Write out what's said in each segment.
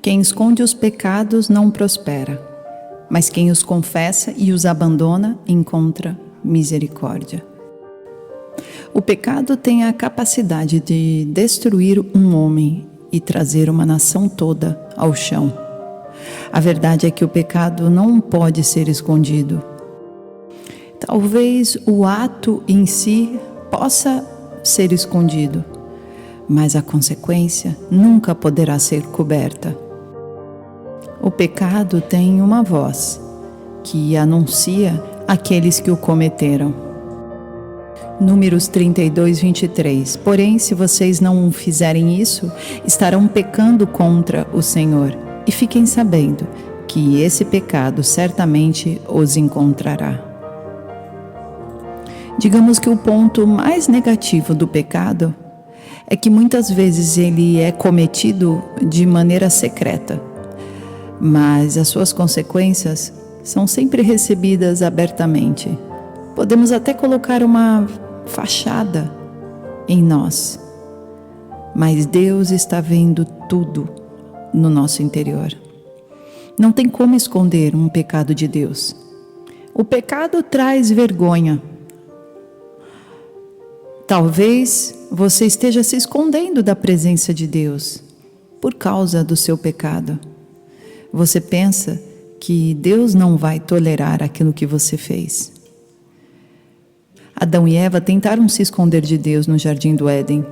Quem esconde os pecados não prospera, mas quem os confessa e os abandona encontra misericórdia. O pecado tem a capacidade de destruir um homem e trazer uma nação toda ao chão. A verdade é que o pecado não pode ser escondido. Talvez o ato em si possa ser escondido, mas a consequência nunca poderá ser coberta. O pecado tem uma voz que anuncia aqueles que o cometeram. Números 32, 23. Porém, se vocês não fizerem isso, estarão pecando contra o Senhor. E fiquem sabendo que esse pecado certamente os encontrará. Digamos que o ponto mais negativo do pecado é que muitas vezes ele é cometido de maneira secreta, mas as suas consequências são sempre recebidas abertamente. Podemos até colocar uma fachada em nós, mas Deus está vendo tudo no nosso interior. Não tem como esconder um pecado de Deus. O pecado traz vergonha. Talvez você esteja se escondendo da presença de Deus por causa do seu pecado. Você pensa que Deus não vai tolerar aquilo que você fez. Adão e Eva tentaram se esconder de Deus no jardim do Éden,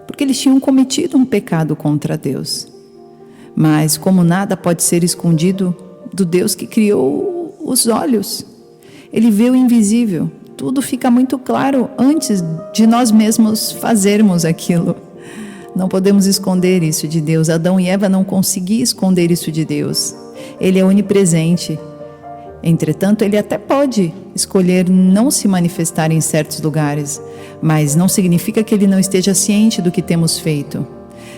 porque eles tinham cometido um pecado contra Deus. Mas como nada pode ser escondido do Deus que criou os olhos, Ele vê o invisível. Tudo fica muito claro antes de nós mesmos fazermos aquilo. Não podemos esconder isso de Deus. Adão e Eva não conseguiam esconder isso de Deus. Ele é onipresente. Entretanto, Ele até pode escolher não se manifestar em certos lugares, mas não significa que Ele não esteja ciente do que temos feito.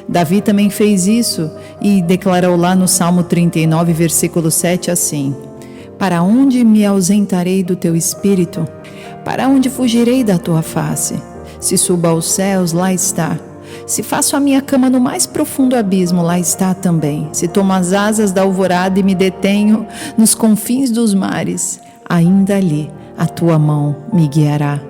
Davi também fez isso e declarou lá no Salmo 39, versículo 7 assim: Para onde me ausentarei do teu espírito? Para onde fugirei da tua face? Se subo aos céus, lá está. Se faço a minha cama no mais profundo abismo, lá está também. Se tomo as asas da alvorada e me detenho nos confins dos mares, ainda ali a tua mão me guiará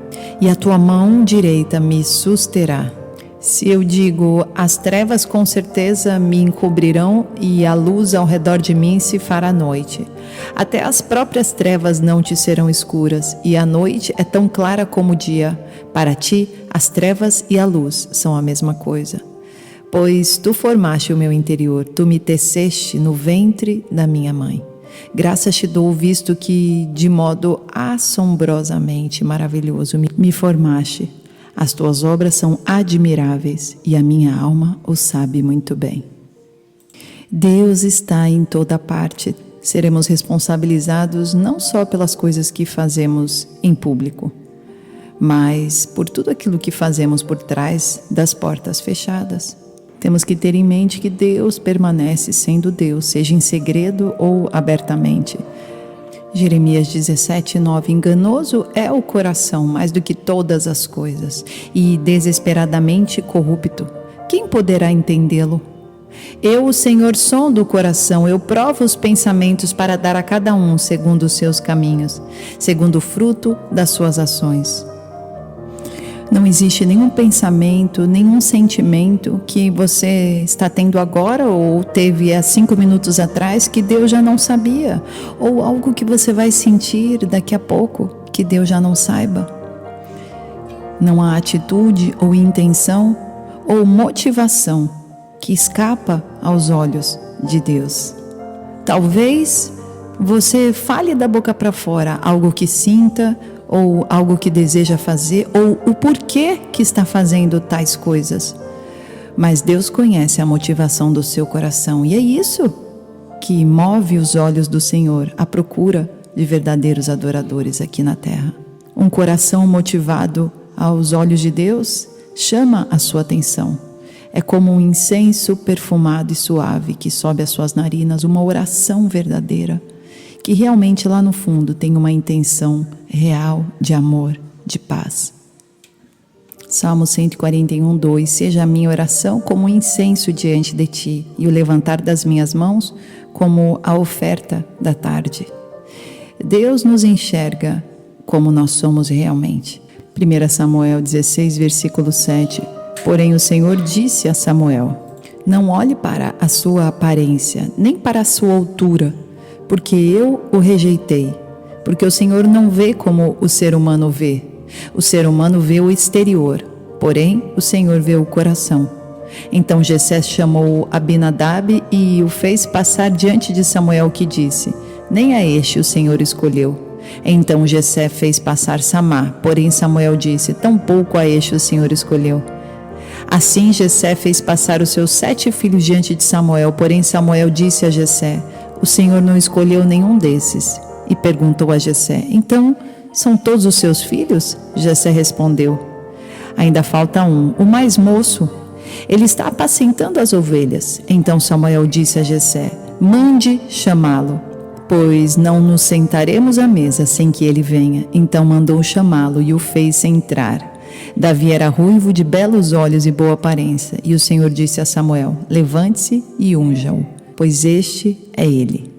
e a tua mão direita me susterá. Se eu digo, as trevas com certeza me encobrirão e a luz ao redor de mim se fará noite. Até as próprias trevas não te serão escuras e a noite é tão clara como o dia. Para ti, as trevas e a luz são a mesma coisa. Pois tu formaste o meu interior, tu me teceste no ventre da minha mãe. Graças te dou, visto que de modo assombrosamente maravilhoso me formaste. As tuas obras são admiráveis e a minha alma o sabe muito bem. Deus está em toda parte. Seremos responsabilizados não só pelas coisas que fazemos em público, mas por tudo aquilo que fazemos por trás das portas fechadas. Temos que ter em mente que Deus permanece sendo Deus, seja em segredo ou abertamente. Jeremias 17, 9. Enganoso é o coração mais do que todas as coisas, e desesperadamente corrupto. Quem poderá entendê-lo? Eu, o Senhor, sondo o coração, eu provo os pensamentos para dar a cada um segundo os seus caminhos, segundo o fruto das suas ações. Não existe nenhum pensamento, nenhum sentimento que você está tendo agora ou teve há 5 minutos atrás que Deus já não sabia, ou algo que você vai sentir daqui a pouco que Deus já não saiba. Não há atitude ou intenção ou motivação que escapa aos olhos de Deus. Talvez você fale da boca para fora algo que sinta, ou algo que deseja fazer, ou o porquê que está fazendo tais coisas. Mas Deus conhece a motivação do seu coração, e é isso que move os olhos do Senhor à procura de verdadeiros adoradores aqui na terra. Um coração motivado aos olhos de Deus chama a sua atenção. É como um incenso perfumado e suave que sobe às suas narinas, uma oração verdadeira, que realmente lá no fundo tem uma intenção real de amor, de paz. Salmo 141, 2. Seja a minha oração como um incenso diante de ti, e o levantar das minhas mãos como a oferta da tarde. Deus nos enxerga como nós somos realmente. 1 Samuel 16, versículo 7. Porém o Senhor disse a Samuel: não olhe para a sua aparência, nem para a sua altura, porque eu o rejeitei. Porque o Senhor não vê como o ser humano vê. O ser humano vê o exterior, porém o Senhor vê o coração. Então Jessé chamou Abinadab e o fez passar diante de Samuel, que disse: nem a este o Senhor escolheu. Então Jessé fez passar Samá, porém Samuel disse: tampouco a este o Senhor escolheu. Assim Jessé fez passar os seus 7 filhos diante de Samuel, porém Samuel disse a Jessé: o Senhor não escolheu nenhum desses. E perguntou a Jessé: então são todos os seus filhos? Jessé respondeu: ainda falta um, o mais moço. Ele está apacentando as ovelhas. Então Samuel disse a Jessé: mande chamá-lo, pois não nos sentaremos à mesa sem que ele venha. Então mandou chamá-lo e o fez entrar. Davi era ruivo, de belos olhos e boa aparência. E o Senhor disse a Samuel: levante-se e unja-o, pois este é ele.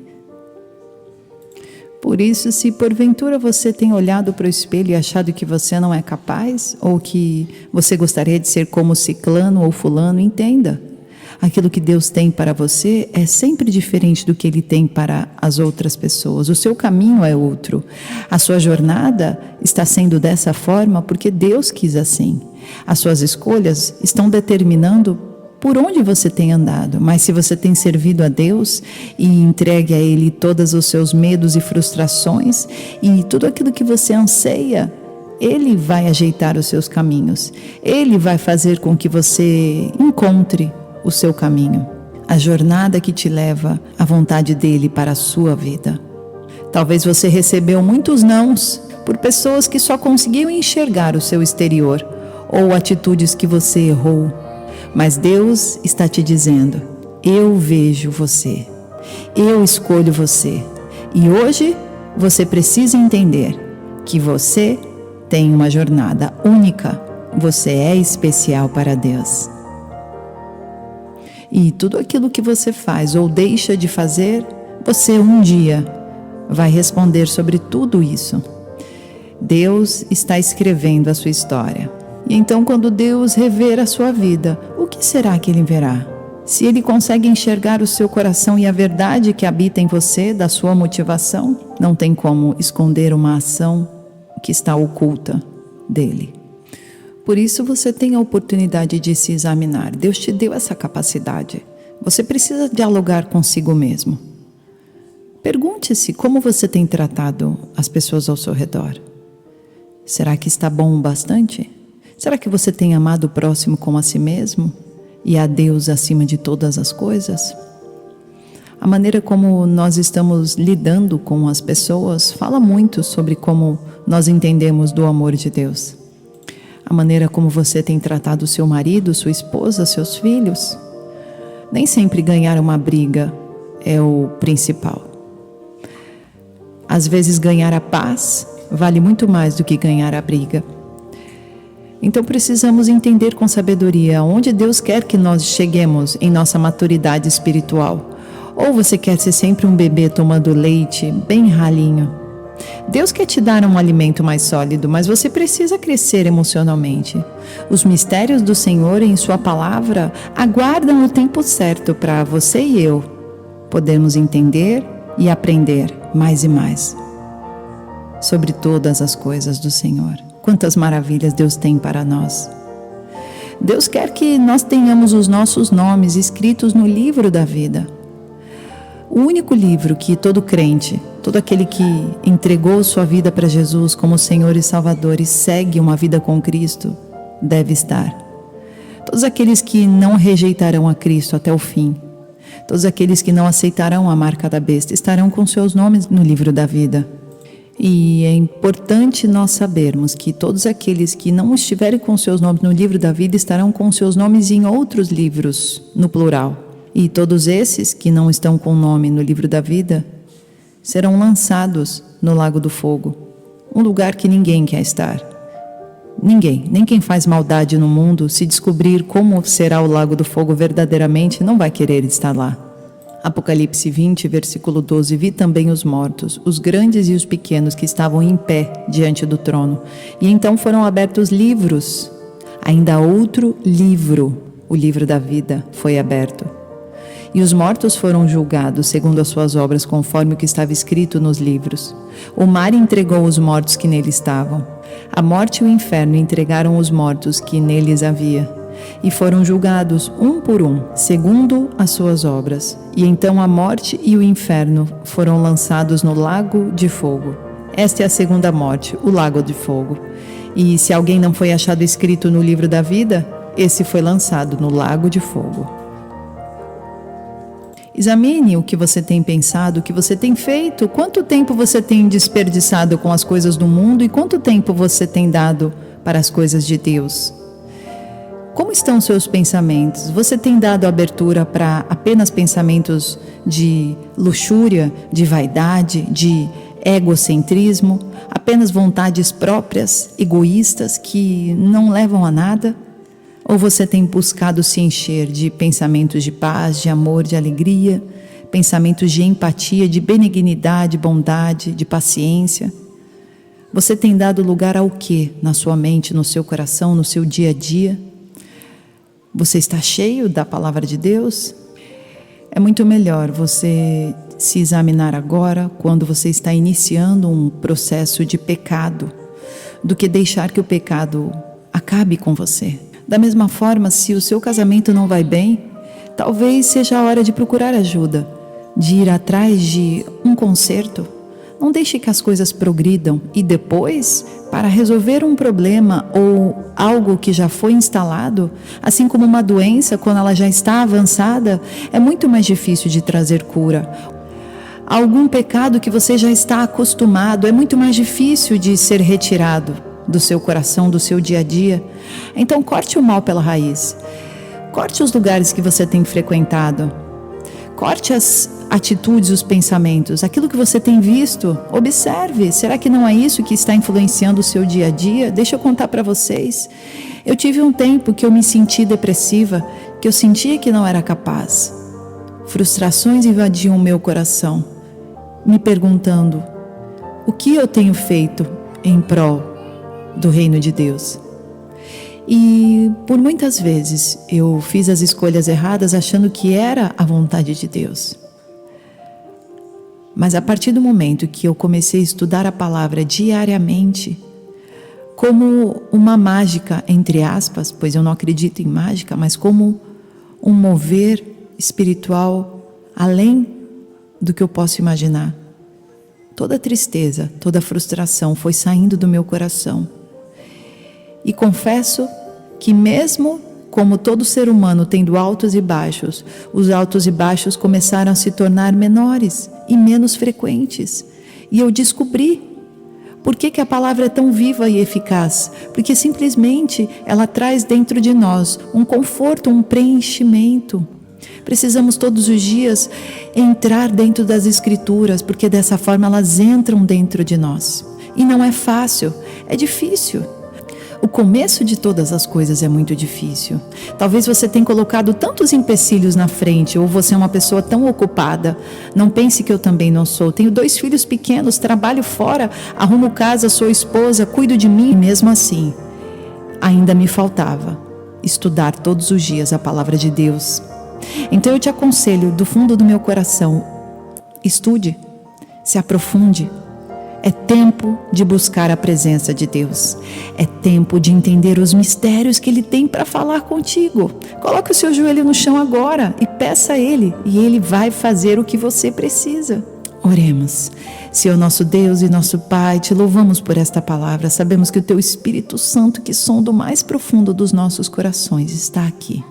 Por isso, se porventura você tem olhado para o espelho e achado que você não é capaz, ou que você gostaria de ser como ciclano ou fulano, entenda. Aquilo que Deus tem para você é sempre diferente do que Ele tem para as outras pessoas. O seu caminho é outro. A sua jornada está sendo dessa forma porque Deus quis assim. As suas escolhas estão determinando por onde você tem andado, mas se você tem servido a Deus e entregue a Ele todos os seus medos e frustrações e tudo aquilo que você anseia, Ele vai ajeitar os seus caminhos. Ele vai fazer com que você encontre o seu caminho, a jornada que te leva à vontade dEle para a sua vida. Talvez você recebeu muitos nãos por pessoas que só conseguiam enxergar o seu exterior ou atitudes que você errou. Mas Deus está te dizendo: eu vejo você, eu escolho você. E hoje você precisa entender que você tem uma jornada única, você é especial para Deus. E tudo aquilo que você faz ou deixa de fazer, você um dia vai responder sobre tudo isso. Deus está escrevendo a sua história. E então, quando Deus rever a sua vida, o que será que Ele verá? Se Ele consegue enxergar o seu coração e a verdade que habita em você, da sua motivação, não tem como esconder uma ação que está oculta dEle. Por isso você tem a oportunidade de se examinar. Deus te deu essa capacidade. Você precisa dialogar consigo mesmo. Pergunte-se como você tem tratado as pessoas ao seu redor. Será que está bom o bastante? Será que você tem amado o próximo como a si mesmo e a Deus acima de todas as coisas? A maneira como nós estamos lidando com as pessoas fala muito sobre como nós entendemos do amor de Deus. A maneira como você tem tratado seu marido, sua esposa, seus filhos. Nem sempre ganhar uma briga é o principal. Às vezes ganhar a paz vale muito mais do que ganhar a briga. Então precisamos entender com sabedoria onde Deus quer que nós cheguemos em nossa maturidade espiritual. Ou você quer ser sempre um bebê tomando leite bem ralinho? Deus quer te dar um alimento mais sólido, mas você precisa crescer emocionalmente. Os mistérios do Senhor em sua palavra aguardam o tempo certo para você e eu podermos entender e aprender mais e mais sobre todas as coisas do Senhor. Quantas maravilhas Deus tem para nós. Deus quer que nós tenhamos os nossos nomes escritos no livro da vida. O único livro que todo crente, todo aquele que entregou sua vida para Jesus como Senhor e Salvador e segue uma vida com Cristo, deve estar. Todos aqueles que não rejeitarão a Cristo até o fim, todos aqueles que não aceitarão a marca da besta, estarão com seus nomes no livro da vida. E é importante nós sabermos que todos aqueles que não estiverem com seus nomes no livro da vida estarão com seus nomes em outros livros, no plural. E todos esses que não estão com nome no livro da vida serão lançados no lago do fogo, um lugar que ninguém quer estar. Ninguém, nem quem faz maldade no mundo, se descobrir como será o lago do fogo verdadeiramente, não vai querer estar lá. Apocalipse 20, versículo 12. Vi também os mortos, os grandes e os pequenos, que estavam em pé diante do trono. E então foram abertos livros. Ainda outro livro, o livro da vida, foi aberto. E os mortos foram julgados segundo as suas obras, conforme o que estava escrito nos livros. O mar entregou os mortos que nele estavam. A morte e o inferno entregaram os mortos que neles havia. E foram julgados um por um, segundo as suas obras. E então a morte e o inferno foram lançados no lago de fogo. Esta é a segunda morte, o lago de fogo. E se alguém não foi achado escrito no livro da vida, esse foi lançado no lago de fogo. Examine o que você tem pensado, o que você tem feito, quanto tempo você tem desperdiçado com as coisas do mundo e quanto tempo você tem dado para as coisas de Deus. Como estão seus pensamentos? Você tem dado abertura para apenas pensamentos de luxúria, de vaidade, de egocentrismo, apenas vontades próprias, egoístas, que não levam a nada? Ou você tem buscado se encher de pensamentos de paz, de amor, de alegria, pensamentos de empatia, de benignidade, bondade, de paciência? Você tem dado lugar ao quê na sua mente, no seu coração, no seu dia a dia? Você está cheio da palavra de Deus? É muito melhor você se examinar agora, quando você está iniciando um processo de pecado, do que deixar que o pecado acabe com você. Da mesma forma, se o seu casamento não vai bem, talvez seja a hora de procurar ajuda, de ir atrás de um conserto. Não deixe que as coisas progridam e depois, para resolver um problema ou algo que já foi instalado, assim como uma doença, quando ela já está avançada, é muito mais difícil de trazer cura. Algum pecado que você já está acostumado, é muito mais difícil de ser retirado do seu coração, do seu dia a dia. Então corte o mal pela raiz. Corte os lugares que você tem frequentado. Corte as atitudes, os pensamentos. Aquilo que você tem visto, observe. Será que não é isso que está influenciando o seu dia a dia? Deixa eu contar para vocês. Eu tive um tempo que eu me senti depressiva, que eu sentia que não era capaz. Frustrações invadiam o meu coração, me perguntando: o que eu tenho feito em prol do reino de Deus? E por muitas vezes eu fiz as escolhas erradas achando que era a vontade de Deus. Mas a partir do momento que eu comecei a estudar a palavra diariamente, como uma mágica, entre aspas, pois eu não acredito em mágica, mas como um mover espiritual além do que eu posso imaginar, toda tristeza, toda frustração foi saindo do meu coração. E confesso que mesmo como todo ser humano tendo altos e baixos, os altos e baixos começaram a se tornar menores e menos frequentes. E eu descobri por que a palavra é tão viva e eficaz. Porque simplesmente ela traz dentro de nós um conforto, um preenchimento. Precisamos todos os dias entrar dentro das Escrituras, porque dessa forma elas entram dentro de nós. E não é fácil, é difícil. O começo de todas as coisas é muito difícil. Talvez você tenha colocado tantos empecilhos na frente, ou você é uma pessoa tão ocupada. Não pense que eu também não sou. Tenho 2 filhos pequenos, trabalho fora, arrumo casa, sou esposa, cuido de mim. E mesmo assim, ainda me faltava estudar todos os dias a palavra de Deus. Então eu te aconselho do fundo do meu coração, estude, se aprofunde. É tempo de buscar a presença de Deus. É tempo de entender os mistérios que Ele tem para falar contigo. Coloque o seu joelho no chão agora e peça a Ele, e Ele vai fazer o que você precisa. Oremos. Senhor nosso Deus e nosso Pai, te louvamos por esta palavra. Sabemos que o Teu Espírito Santo, que sonda o mais profundo dos nossos corações, está aqui.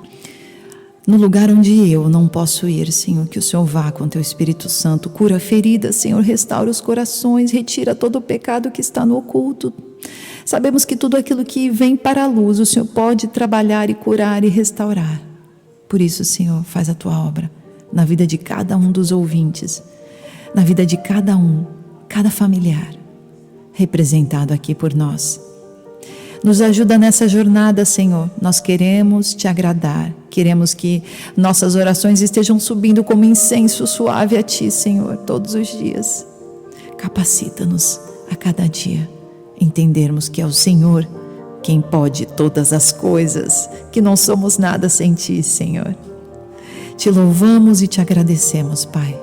No lugar onde eu não posso ir, Senhor, que o Senhor vá com Teu Espírito Santo, cura feridas, Senhor, restaura os corações, retira todo o pecado que está no oculto. Sabemos que tudo aquilo que vem para a luz, o Senhor pode trabalhar e curar e restaurar. Por isso, Senhor, faz a Tua obra na vida de cada um dos ouvintes, na vida de cada familiar representado aqui por nós. Nos ajuda nessa jornada, Senhor. Nós queremos te agradar. Queremos que nossas orações estejam subindo como incenso suave a ti, Senhor, todos os dias. Capacita-nos a cada dia entendermos que é o Senhor quem pode todas as coisas, que não somos nada sem ti, Senhor. Te louvamos e te agradecemos, Pai,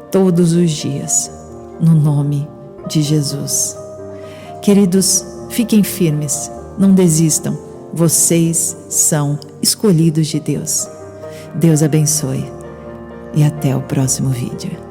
todos os dias, no nome de Jesus. Queridos, fiquem firmes, não desistam. Vocês são escolhidos de Deus. Deus abençoe e até o próximo vídeo.